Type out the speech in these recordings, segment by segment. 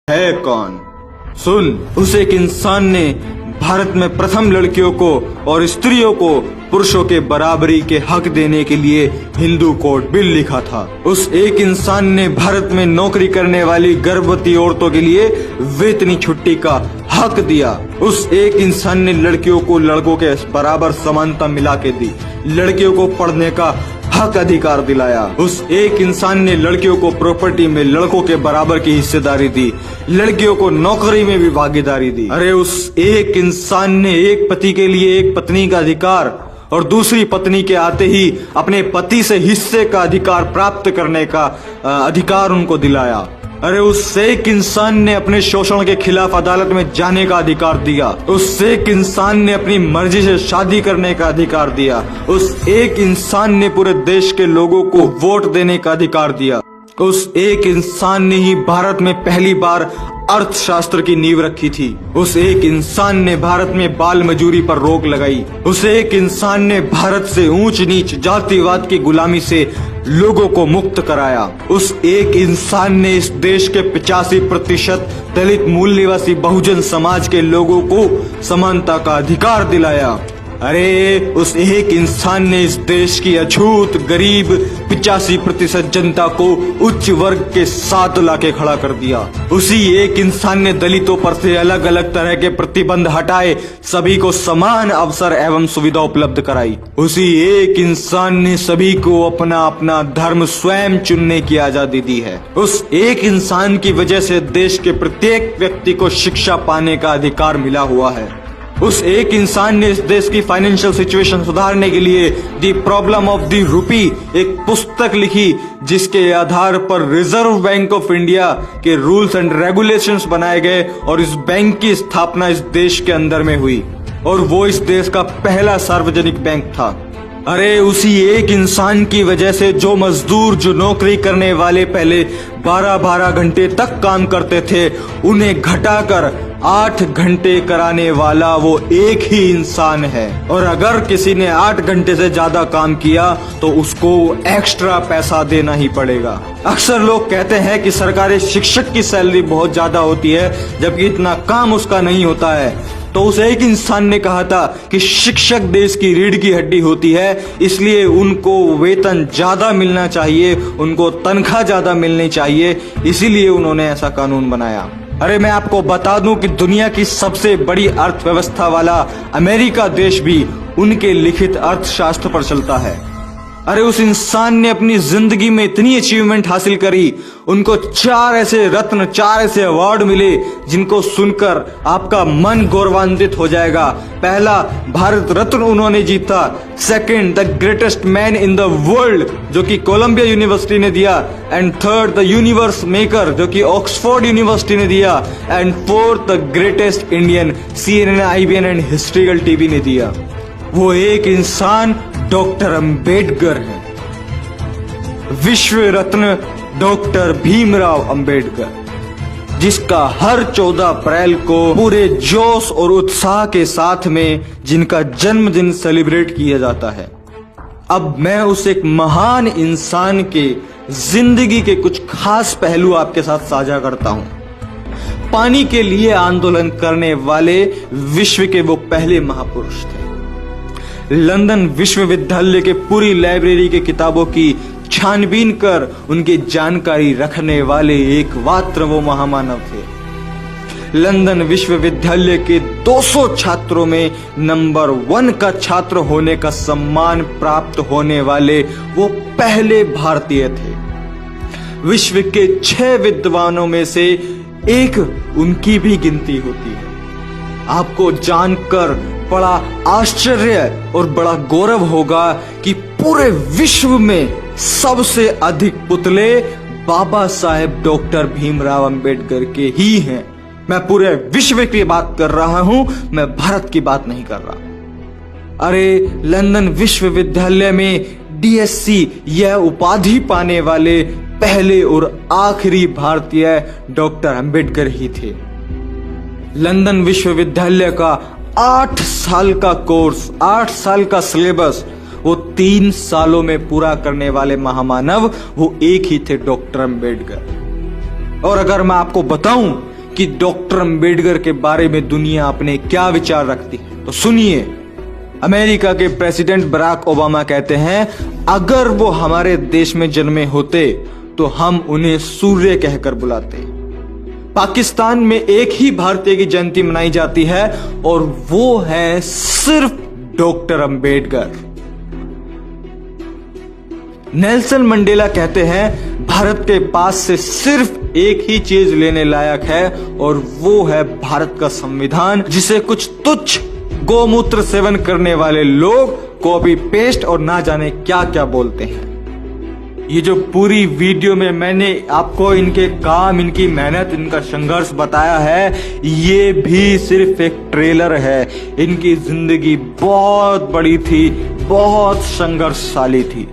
है कौन? सुन, उस एक इंसान ने भारत में प्रथम लड़कियों को और स्त्रियों को पुरुषों के बराबरी के हक देने के लिए हिंदू कोड बिल लिखा था। उस एक इंसान ने भारत में नौकरी करने वाली गर्भवती औरतों के लिए वेतनी छुट्टी का हक दिया। उस एक इंसान ने लड़कियों को लड़कों के बराबर समानता मिला के दी, लड़कियों को पढ़ने का हक अधिकार दिलाया। उस एक इंसान ने लड़कियों को प्रॉपर्टी में लड़कों के बराबर की हिस्सेदारी दी, लड़कियों को नौकरी में भी भागीदारी दी। अरे उस एक इंसान ने एक पति के लिए एक पत्नी का अधिकार और दूसरी पत्नी के आते ही अपने पति से हिस्से का अधिकार प्राप्त करने का अधिकार उनको दिलाया। अरे उस एक इंसान ने अपने शोषण के खिलाफ अदालत में जाने का अधिकार दिया। उस एक इंसान ने अपनी मर्जी से शादी करने का अधिकार दिया। उस एक इंसान ने पूरे देश के लोगों को वोट देने का अधिकार दिया। उस एक इंसान ने ही भारत में पहली बार अर्थशास्त्र की नींव रखी थी। उस एक इंसान ने भारत में बाल मजूरी पर रोक लगाई। उस एक इंसान ने भारत से ऊंच नीच जातिवाद की गुलामी से लोगों को मुक्त कराया। उस एक इंसान ने इस देश के 85% दलित मूल निवासी बहुजन समाज के लोगों को समानता का अधिकार दिलाया। अरे उस एक इंसान ने इस देश की अछूत गरीब 85% जनता को उच्च वर्ग के साथ लाके खड़ा कर दिया। उसी एक इंसान ने दलितों पर से अलग अलग तरह के प्रतिबंध हटाए, सभी को समान अवसर एवं सुविधा उपलब्ध कराई। उसी एक इंसान ने सभी को अपना अपना धर्म स्वयं चुनने की आजादी दी है। उस एक इंसान की वजह से देश के प्रत्येक व्यक्ति को शिक्षा पाने का अधिकार मिला हुआ है। उस एक इंसान ने इस देश की फाइनेंशियल सिचुएशन सुधारने के लिए दी प्रॉब्लम ऑफ दी रूपी एक पुस्तक लिखी, जिसके आधार पर रिजर्व बैंक ऑफ इंडिया के रूल्स एंड रेगुलेशंस बनाए गए और इस बैंक की स्थापना इस देश के अंदर में हुई और वो इस देश का पहला सार्वजनिक बैंक था। अरे उसी एक इंसान की वजह से जो मजदूर, जो नौकरी करने वाले पहले 12-12 घंटे तक काम करते थे, उन्हें घटाकर 8 घंटे कराने वाला वो एक ही इंसान है। और अगर किसी ने 8 घंटे से ज्यादा काम किया तो उसको एक्स्ट्रा पैसा देना ही पड़ेगा। अक्सर लोग कहते हैं कि सरकारी शिक्षक की सैलरी बहुत ज्यादा होती है, जबकि इतना काम उसका नहीं होता है। तो उस एक इंसान ने कहा था कि शिक्षक देश की रीढ़ की हड्डी होती है, इसलिए उनको वेतन ज्यादा मिलना चाहिए, उनको तनख्वाह ज्यादा मिलनी चाहिए, इसीलिए उन्होंने ऐसा कानून बनाया। अरे मैं आपको बता दूं कि दुनिया की सबसे बड़ी अर्थव्यवस्था वाला अमेरिका देश भी उनके लिखित अर्थशास्त्र पर चलता है। अरे उस इंसान ने अपनी जिंदगी में इतनी अचीवमेंट हासिल करी, उनको 4 ऐसे रत्न, 4 ऐसे अवार्ड मिले जिनको सुनकर आपका मन गौरवान्वित हो जाएगा। पहला, भारत रत्न उन्होंने जीता। Second, the greatest man in the world, जो कि कोलंबिया यूनिवर्सिटी ने दिया। And third, the universe maker, जो कि ऑक्सफोर्ड यूनिवर्सिटी ने दिया। And fourth, the greatest Indian, CNN, IBN and historical TV ने दिया। वो एक इंसान डॉक्टर अंबेडकर है, विश्व रत्न डॉक्टर भीमराव अंबेडकर, जिसका हर 14 अप्रैल को पूरे जोश और उत्साह के साथ में जिनका जन्मदिन सेलिब्रेट किया जाता है। अब मैं उस एक महान इंसान के जिंदगी के कुछ खास पहलू आपके साथ साझा करता हूं। पानी के लिए आंदोलन करने वाले विश्व के वो पहले महापुरुष थे। लंदन विश्वविद्यालय के पूरी लाइब्रेरी के किताबों की छानबीन कर उनकी जानकारी रखने वाले एकमात्र वो महामानव थे। लंदन विश्वविद्यालय के 200 छात्रों में नंबर 1 का छात्र होने का सम्मान प्राप्त होने वाले वो पहले भारतीय थे। विश्व के 6 विद्वानों में से एक उनकी भी गिनती होती है। आपको जानकर बड़ा आश्चर्य और बड़ा गौरव होगा कि पूरे विश्व में सबसे अधिक पुतले बाबा साहेब डॉक्टर भीमराव अंबेडकर के ही हैं। मैं पूरे विश्व की बात कर रहा हूं, मैं भारत की बात नहीं कर रहा। अरे लंदन विश्वविद्यालय में DSc यह उपाधि पाने वाले पहले और आखिरी भारतीय डॉक्टर अंबेडकर ही थे। लंदन विश्वविद्यालय का 8 साल का कोर्स, 8 साल का सिलेबस वो 3 सालों में पूरा करने वाले महामानव वो एक ही थे, डॉक्टर अंबेडकर। और अगर मैं आपको बताऊं कि डॉक्टर अंबेडकर के बारे में दुनिया अपने क्या विचार रखती है। तो सुनिए, अमेरिका के प्रेसिडेंट बराक ओबामा कहते हैं, अगर वो हमारे देश में जन्मे होते तो हम उन्हें सूर्य कहकर बुलाते। पाकिस्तान में एक ही भारतीय की जयंती मनाई जाती है और वो है सिर्फ डॉक्टर अंबेडकर। नेल्सन मंडेला कहते हैं, भारत के पास से सिर्फ एक ही चीज लेने लायक है और वो है भारत का संविधान, जिसे कुछ तुच्छ गोमूत्र सेवन करने वाले लोग कॉपी पेस्ट और ना जाने क्या क्या बोलते हैं। ये जो पूरी वीडियो में मैंने आपको इनके काम, इनकी मेहनत, इनका संघर्ष बताया है, ये भी सिर्फ एक ट्रेलर है। इनकी जिंदगी बहुत बड़ी थी, बहुत संघर्षशाली थी,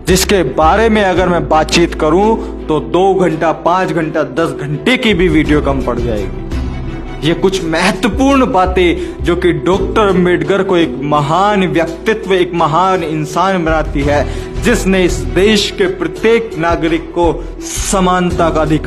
जिसके बारे में अगर मैं बातचीत करूं तो 2 घंटा, 5 घंटा, 10 घंटे की भी वीडियो कम पड़ जाएगी। ये कुछ महत्वपूर्ण बातें जो कि डॉक्टर अंबेडकर को एक महान व्यक्तित्व, एक महान इंसान बनाती है, जिसने इस देश के प्रत्येक नागरिक को समानता का अधिकार